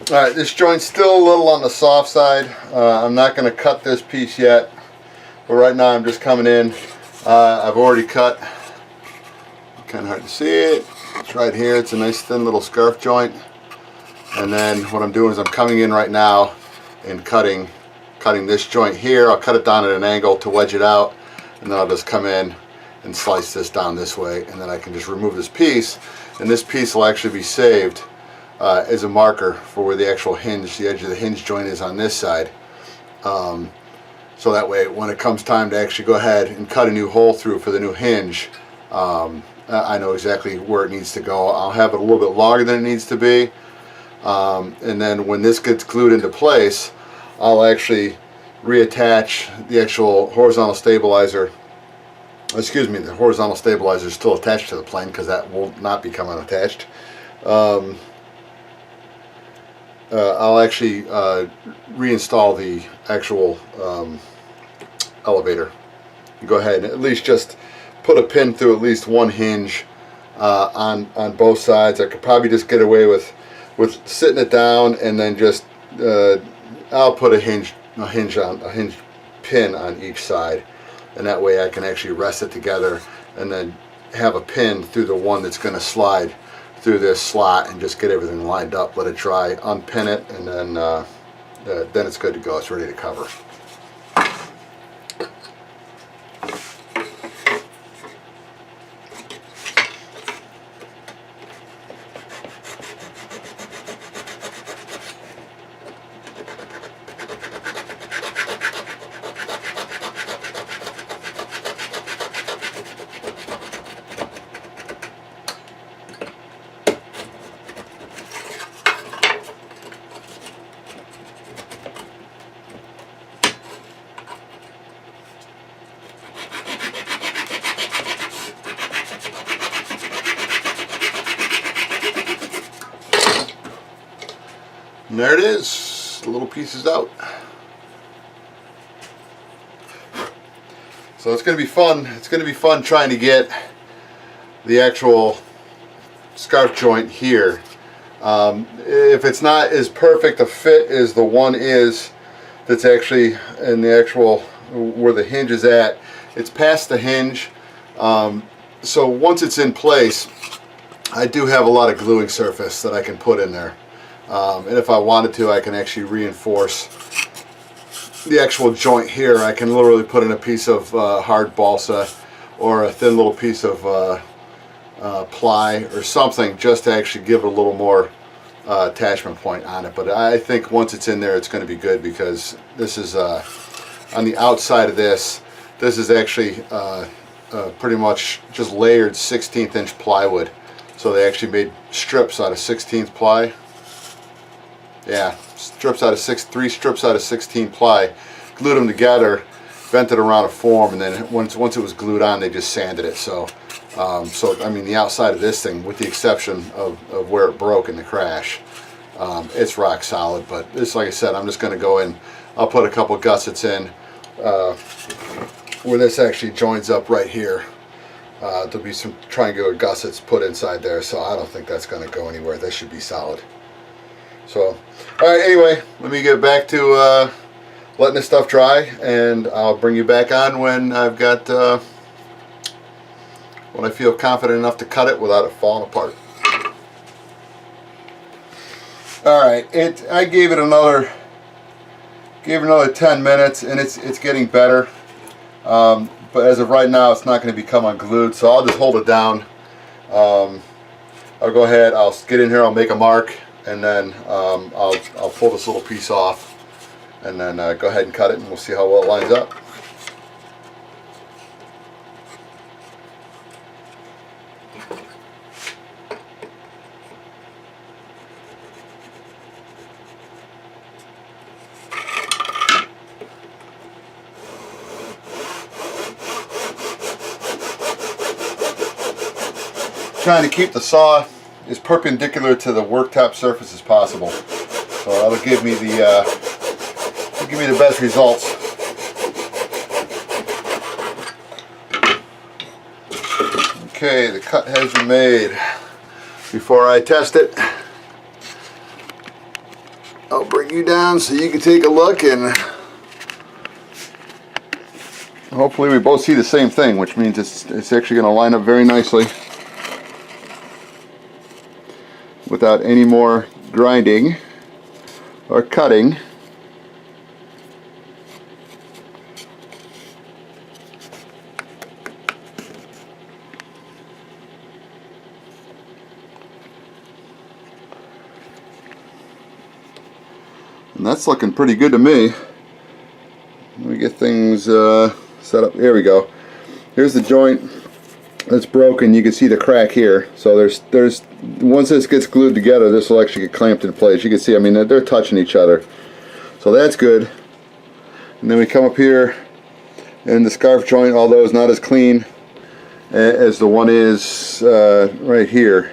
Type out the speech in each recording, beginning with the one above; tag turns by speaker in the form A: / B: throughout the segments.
A: Alright, this joint's still a little on the soft side. I'm not going to cut this piece yet, but right now I'm just coming in. I've already cut, kind of hard to see it, it's right here. It's a nice thin little scarf joint, and then what I'm doing is I'm coming in right now and cutting this joint here. I'll cut it down at an angle to wedge it out, and then I'll just come in and slice this down this way, and then I can just remove this piece, and this piece will actually be saved as a marker for where the actual hinge, the edge of the hinge joint is on this side. So that way when it comes time to actually go ahead and cut a new hole through for the new hinge, I know exactly where it needs to go. I'll have it a little bit longer than it needs to be, and then when this gets glued into place, I'll actually reattach the actual horizontal stabilizer. Excuse me, the horizontal stabilizer is still attached to the plane because that will not become unattached. I'll actually reinstall the actual elevator. Go ahead and at least just put a pin through at least one hinge on both sides. I could probably just get away with sitting it down, and then just I'll put a hinge pin on each side, and that way I can actually rest it together and then have a pin through the one that's going to slide through this slot, and just get everything lined up, let it dry, unpin it, and then it's good to go. It's ready to cover. And there it is, the little piece is out. So it's going to be fun. It's going to be fun trying to get the actual scarf joint here. If it's not as perfect a fit as the one is that's actually in the actual where the hinge is at, it's past the hinge. So once it's in place, I do have a lot of gluing surface that I can put in there. And if I wanted to, I can actually reinforce the actual joint here. I can literally put in a piece of hard balsa or a thin little piece of ply or something, just to actually give it a little more attachment point on it. But I think once it's in there, it's going to be good, because this is on the outside of this. This is actually pretty much just layered 16th inch plywood. So they actually made strips out of 16th ply. Yeah, strips out of three strips out of 16 ply, glued them together, bent it around a form, and then once it was glued on, they just sanded it. So, I mean, the outside of this thing, with the exception of where it broke in the crash, it's rock solid. But this, like I said, I'm just going to go in. I'll put a couple gussets in where this actually joins up right here. There'll be some triangular gussets put inside there, so I don't think that's going to go anywhere. That should be solid. So, alright, anyway, let me get back to letting this stuff dry, and I'll bring you back on when I've got, when I feel confident enough to cut it without it falling apart. Alright, I gave it another 10 minutes, and it's getting better. But as of right now, it's not going to become unglued, so I'll just hold it down. I'll go ahead, I'll get in here, I'll make a mark, and then I'll pull this little piece off, and then go ahead and cut it, and we'll see how well it lines up. Trying to keep the saw as perpendicular to the worktop surface as possible, so that'll give me the best results. Okay, the cut has been made. Before I test it, bring you down so you can take a look, and hopefully we both see the same thing, which means it's actually going to line up very nicely without any more grinding or cutting. And that's looking pretty good to me. Let me get things set up. Here we go. Here's the joint that's broken. You can see the crack here. So there's once this gets glued together, this will actually get clamped in place. You can see, I mean, they're touching each other. So that's good. And then we come up here, and the scarf joint, although it's not as clean as the one is right here.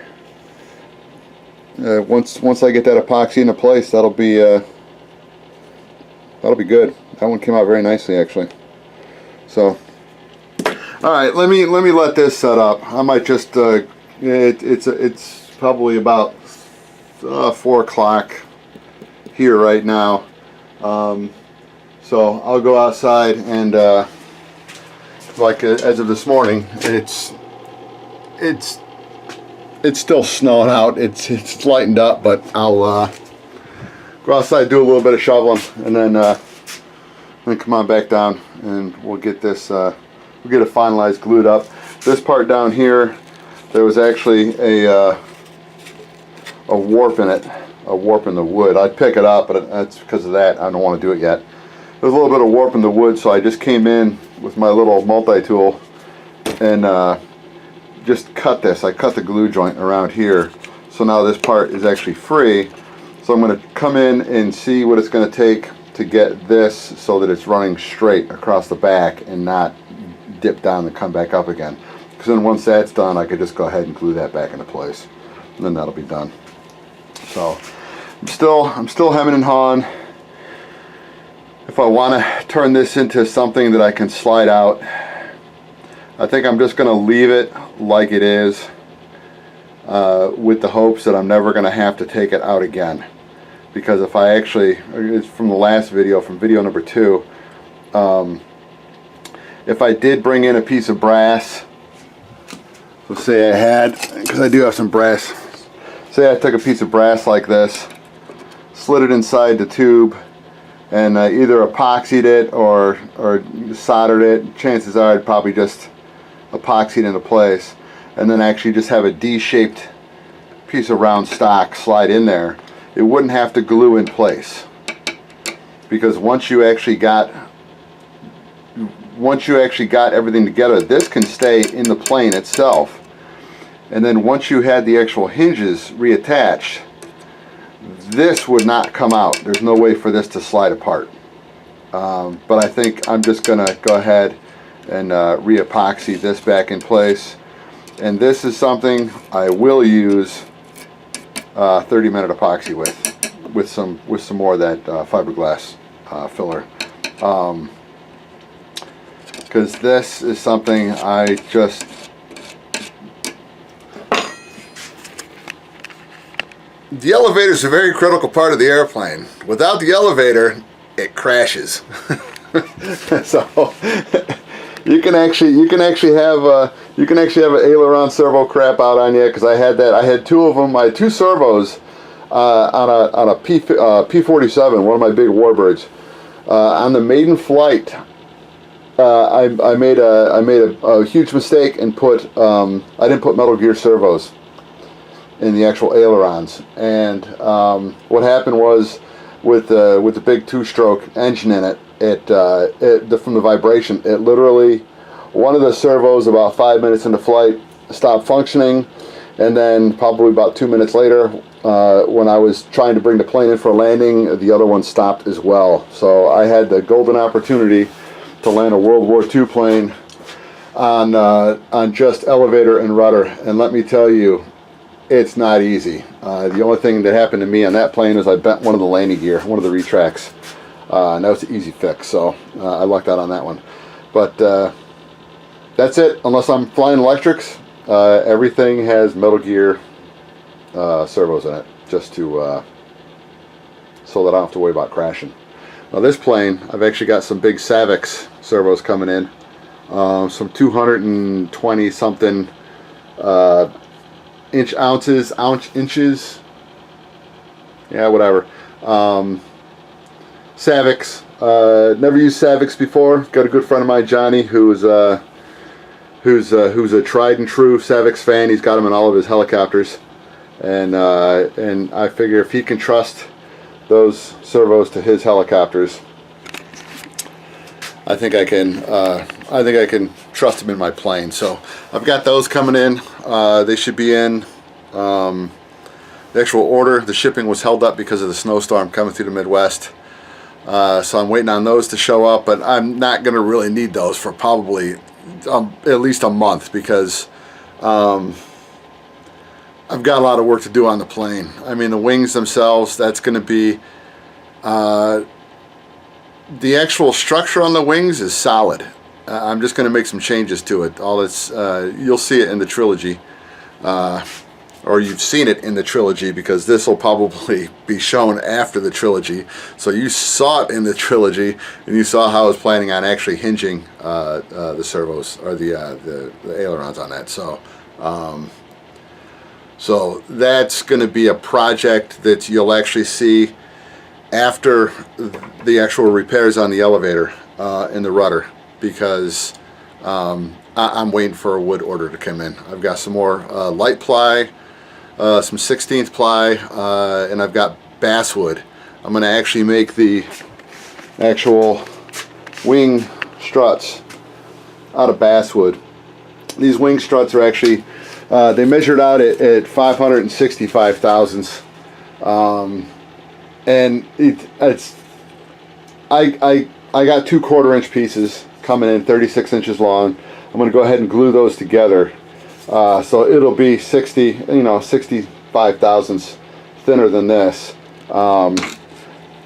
A: Once I get that epoxy into place, that'll be good. That one came out very nicely, actually. So, all right, let me let this set up. I might just it's probably about 4 o'clock here right now. So I'll go outside, and like as of this morning, it's still snowing out. It's lightened up, but I'll go outside, do a little bit of shoveling, and then come on back down, and we'll get this we'll get it finalized, glued up. This part down here, there was actually a warp in it, a warp in the wood. I'd pick it up, but that's because of that. I don't want to do it yet. There's a little bit of warp in the wood, so I just came in with my little multi-tool and just cut this. I cut the glue joint around here, so now this part is actually free. So I'm going to come in and see what it's going to take to get this so that it's running straight across the back and not dip down and come back up again. Because then once that's done, I could just go ahead and glue that back into place, and then that'll be done. So I'm still hemming and hawing. If I want to turn this into something that I can slide out, I think I'm just going to leave it like it is, with the hopes that I'm never going to have to take it out again. Because if I actually, it's from the last video, from video number 2, if I did bring in a piece of brass, so say I had, because I do have some brass, say I took a piece of brass like this, slid it inside the tube, and either epoxied it or soldered it, chances are I'd probably just epoxy it into place, and then actually just have a D-shaped piece of round stock slide in there. It wouldn't have to glue in place, because once you actually got everything together, this can stay in the plane itself. And then once you had the actual hinges reattached, this would not come out. There's no way for this to slide apart. But I think I'm just gonna go ahead and re-epoxy this back in place. And this is something I will use 30-minute epoxy with some more of that fiberglass filler, because this is something I just the elevator is a very critical part of the airplane. Without the elevator, it crashes. So you can actually have an aileron servo crap out on you, because I had that. I had 2 of them. I had 2 servos on a P-47, one of my big warbirds. On the maiden flight, I made a huge mistake and I didn't put Metal Gear servos in the actual ailerons. And what happened was, with the big 2-stroke engine in it, from the vibration, it literally, one of the servos about 5 minutes into flight stopped functioning, and then probably about 2 minutes later, when I was trying to bring the plane in for a landing, the other one stopped as well. So I had the golden opportunity to land a World War II plane on just elevator and rudder, and let me tell you, it's not easy. The only thing that happened to me on that plane is I bent one of the landing gear, one of the retracts, and that was an easy fix, so I lucked out on that one. But that's it. Unless I'm flying electrics, everything has Metal Gear servos in it, just to so that I don't have to worry about crashing. Now this plane, I've actually got some big Servos servos coming in, some 220 something inches, yeah, whatever. Servos. Never used Servos before. Got a good friend of mine, Johnny, who's a tried and true Servos fan. He's got them in all of his helicopters, and I figure if he can trust those servos to his helicopters, I think I can trust him in my plane. So I've got those coming in. They should be in. The actual order, the shipping was held up because of the snowstorm coming through the Midwest. So I'm waiting on those to show up, but I'm not going to really need those for probably at least a month, because I've got a lot of work to do on the plane. I mean, the wings themselves, that's going to be, the actual structure on the wings is solid. I'm just going to make some changes to it. All it's, you'll see it in the trilogy, or you've seen it in the trilogy, because this will probably be shown after the trilogy. So you saw it in the trilogy, and you saw how I was planning on actually hinging the servos, or the ailerons on that. So that's going to be a project that you'll actually see after the actual repairs on the elevator and the rudder, because I'm waiting for a wood order to come in. I've got some more light ply, some 16th ply, and I've got basswood. I'm going to actually make the actual wing struts out of basswood. These wing struts are actually, they measured out at 565 thousandths, and I got 2 1/4 inch pieces coming in, 36 inches long. I'm going to go ahead and glue those together, so it'll be 65 thousandths thinner than this.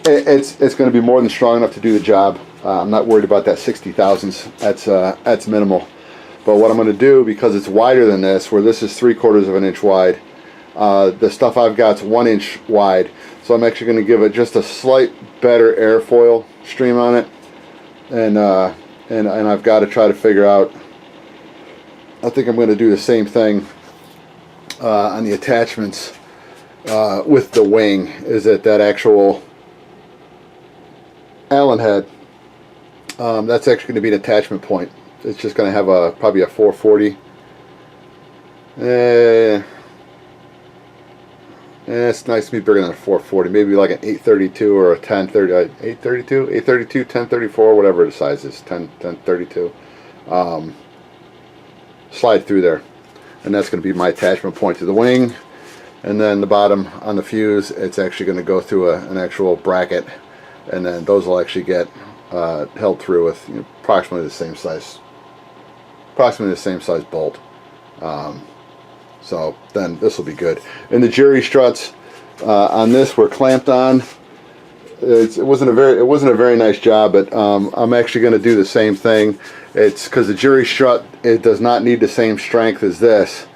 A: It's going to be more than strong enough to do the job. I'm not worried about that 60 thousandths. That's minimal. But what I'm going to do, because it's wider than this, where this is 3/4 of an inch wide, the stuff I've got is 1 inch wide. So I'm actually going to give it just a slight better airfoil stream on it, and I've got to try to figure out. I think I'm going to do the same thing on the attachments with the wing. Is that actual Allen head? That's actually going to be an attachment point. It's just going to have probably a 440. It's nice to be bigger than a 440. Maybe like an 832 or a 1030. 832, 1034, whatever the size is. 1032. Slide through there, and that's going to be my attachment point to the wing. And then the bottom on the fuse, it's actually going to go through an actual bracket, and then those will actually get held through with approximately the same size bolt. So then this will be good. And the jury struts on this were clamped on. It wasn't a very nice job, but I'm actually going to do the same thing. It's because the jury strut, it does not need the same strength as this.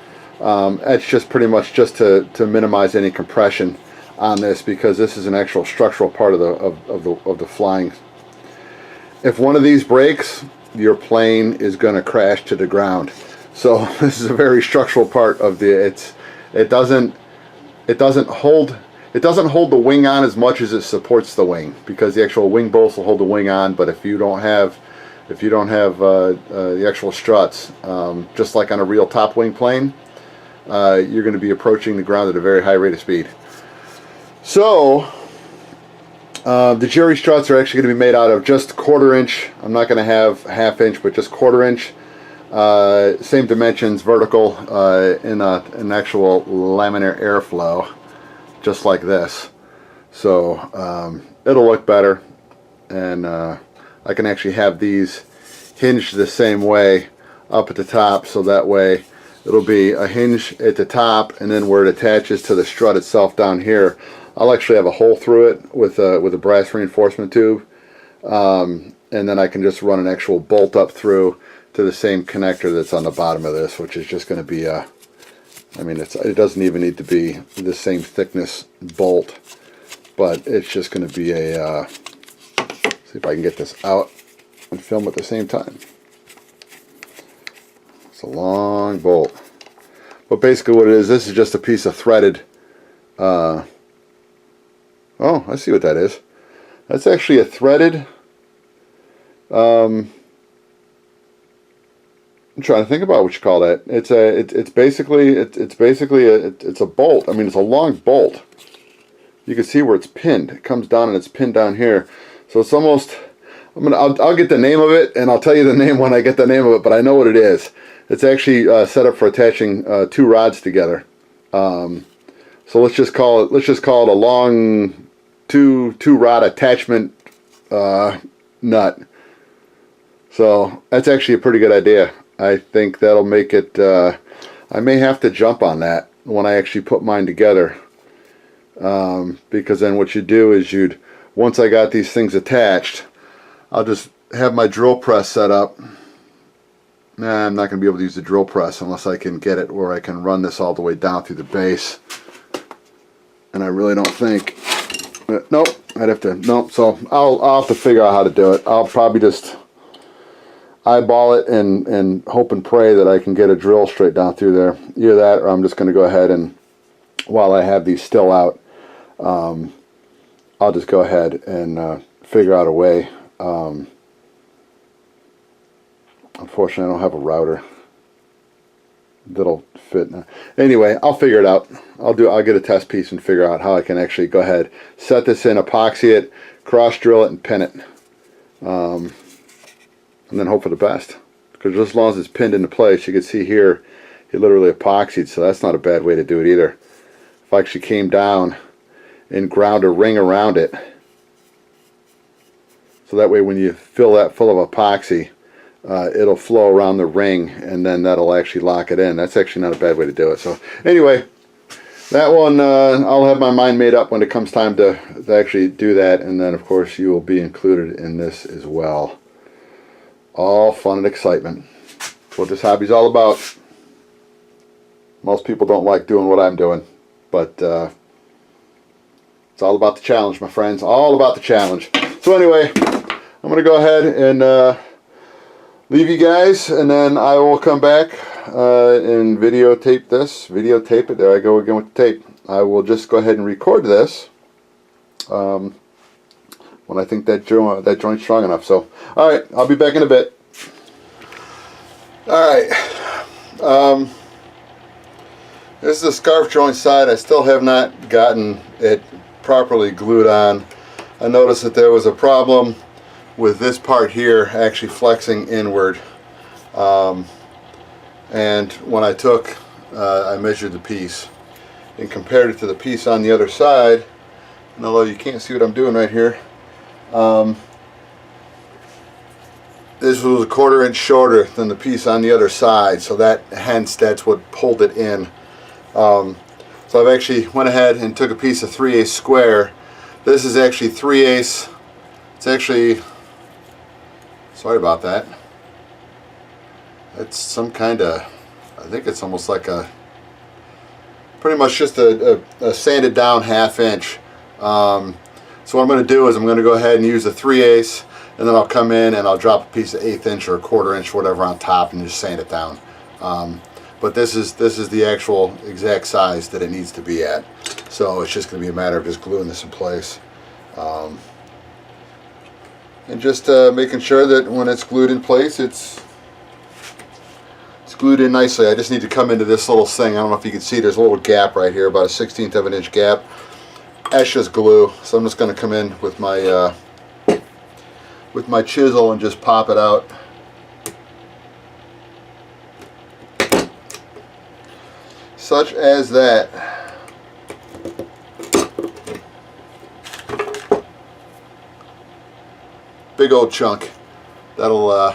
A: It's just pretty much just to minimize any compression on this, because this is an actual structural part of the flying. If one of these breaks, your plane is going to crash to the ground. So this is a very structural part of the. It doesn't hold the wing on as much as it supports the wing, because the actual wing bolts will hold the wing on. But if you don't have the actual struts, just like on a real top wing plane, you're going to be approaching the ground at a very high rate of speed. So the jury struts are actually going to be made out of just 1/4 inch. I'm not going to have 1/2 inch, but just 1/4 inch. Same dimensions, vertical, in an actual laminar airflow, just like this. So it'll look better, and I can actually have these hinged the same way up at the top, so that way it'll be a hinge at the top, and then where it attaches to the strut itself down here, I'll actually have a hole through it with a brass reinforcement tube, and then I can just run an actual bolt up through to the same connector that's on the bottom of this, which is just going to be I mean, it doesn't even need to be the same thickness bolt but it's just going to be a, see if I can get this out and film at the same time. It's a long bolt. But basically what it is, this is just a piece of threaded, oh, I see what that is. That's actually a threaded, I'm trying to think about what you call that. It's basically a bolt. I mean, it's a long bolt. You can see where it's pinned. It comes down and it's pinned down here. So it's almost, I'll get the name of it and I'll tell you the name when I get the name of it, but I know what it is. It's actually set up for attaching two rods together. So let's just call it a long two rod attachment nut. So that's actually a pretty good idea. I think that'll make it, I may have to jump on that when I actually put mine together. Because then what you do is once I got these things attached, I'll just have my drill press set up. Nah, I'm not going to be able to use the drill press unless I can get it where I can run this all the way down through the base. And I really don't think, nope, I'd have to, nope, so I'll have to figure out how to do it. I'll probably just eyeball it and hope and pray that I can get a drill straight down through there. Either that, or I'm just going to go ahead and, while I have these still out, I'll just go ahead and figure out a way. Unfortunately, I don't have a router that'll fit. Anyway, I'll figure it out. I'll get a test piece and figure out how I can actually go ahead, set this in, epoxy it, cross drill it, and pin it. And then hope for the best. Because as long as it's pinned into place, you can see here, he literally epoxied, so that's not a bad way to do it either. If I actually came down and ground a ring around it, so that way when you fill that full of epoxy, it'll flow around the ring, and then that'll actually lock it in. That's actually not a bad way to do it. So anyway, that one, I'll have my mind made up when it comes time to actually do that, and then of course you will be included in this as well. All fun and excitement. That's what this hobby's all about. Most people don't like doing what I'm doing, but it's all about the challenge, my friends. All about the challenge. So anyway, I'm going to go ahead and leave you guys, and then I will come back and videotape this. Videotape it. There I go again with the tape. I will just go ahead and record this when I think that joint's strong enough. So, alright, I'll be back in a bit. Alright. This is the scarf joint side. I still have not gotten it properly glued on. I noticed that there was a problem with this part here actually flexing inward. And when I took, I measured the piece and compared it to the piece on the other side, and although you can't see what I'm doing right here, this was a 1/4 inch shorter than the piece on the other side, so that's what pulled it in. So I've actually went ahead and took a piece of 3/8 square. This is actually 3/8. It's actually, sorry about that. It's some kind of, I think it's almost like pretty much just a sanded down 1/2 inch. So what I'm going to do is I'm going to go ahead and use a 3/8, and then I'll come in and I'll drop a piece of 1/8 inch or a 1/4 inch, whatever, on top and just sand it down. But this is the actual exact size that it needs to be at. So it's just going to be a matter of just gluing this in place. And just making sure that when it's glued in place, it's glued in nicely. I just need to come into this little thing. I don't know if you can see, there's a little gap right here, about a 1/16 of an inch gap. That's just glue. So I'm just going to come in with my chisel and just pop it out. Such as that. Big old chunk. That'll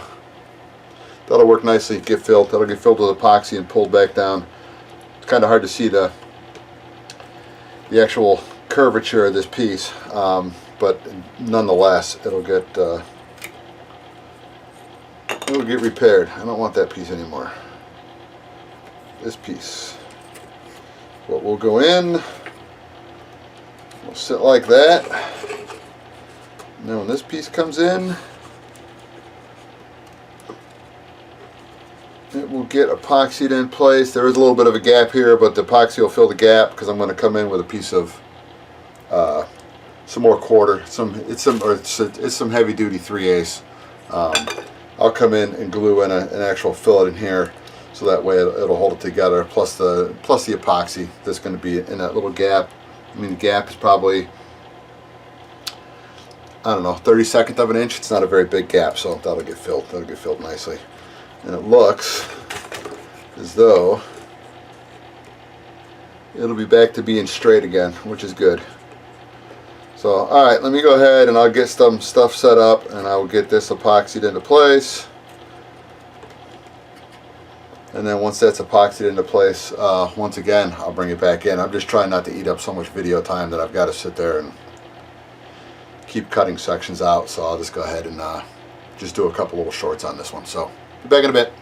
A: work nicely. Get filled. That'll get filled with epoxy and pulled back down. It's kind of hard to see the actual curvature of this piece, but nonetheless, it'll get repaired. I don't want that piece anymore. This piece. What will go in We'll sit like that. And then when this piece comes in, it will get epoxied in place. There is a little bit of a gap here, but the epoxy will fill the gap because I'm going to come in with a piece of some more quarter. It's some heavy duty 3/8. I'll come in and glue in an actual fillet in here, so that way it'll hold it together. Plus the epoxy that's going to be in that little gap. I mean, the gap is probably, I don't know, 32nd of an inch. It's not a very big gap, so that'll get filled. That'll get filled nicely. And it looks as though it'll be back to being straight again, which is good. So, alright, let me go ahead and I'll get some stuff set up and I'll get this epoxied into place. And then once that's epoxied into place, once again, I'll bring it back in. I'm just trying not to eat up so much video time that I've got to sit there and keep cutting sections out. So I'll just go ahead and just do a couple little shorts on this one. So, be back in a bit.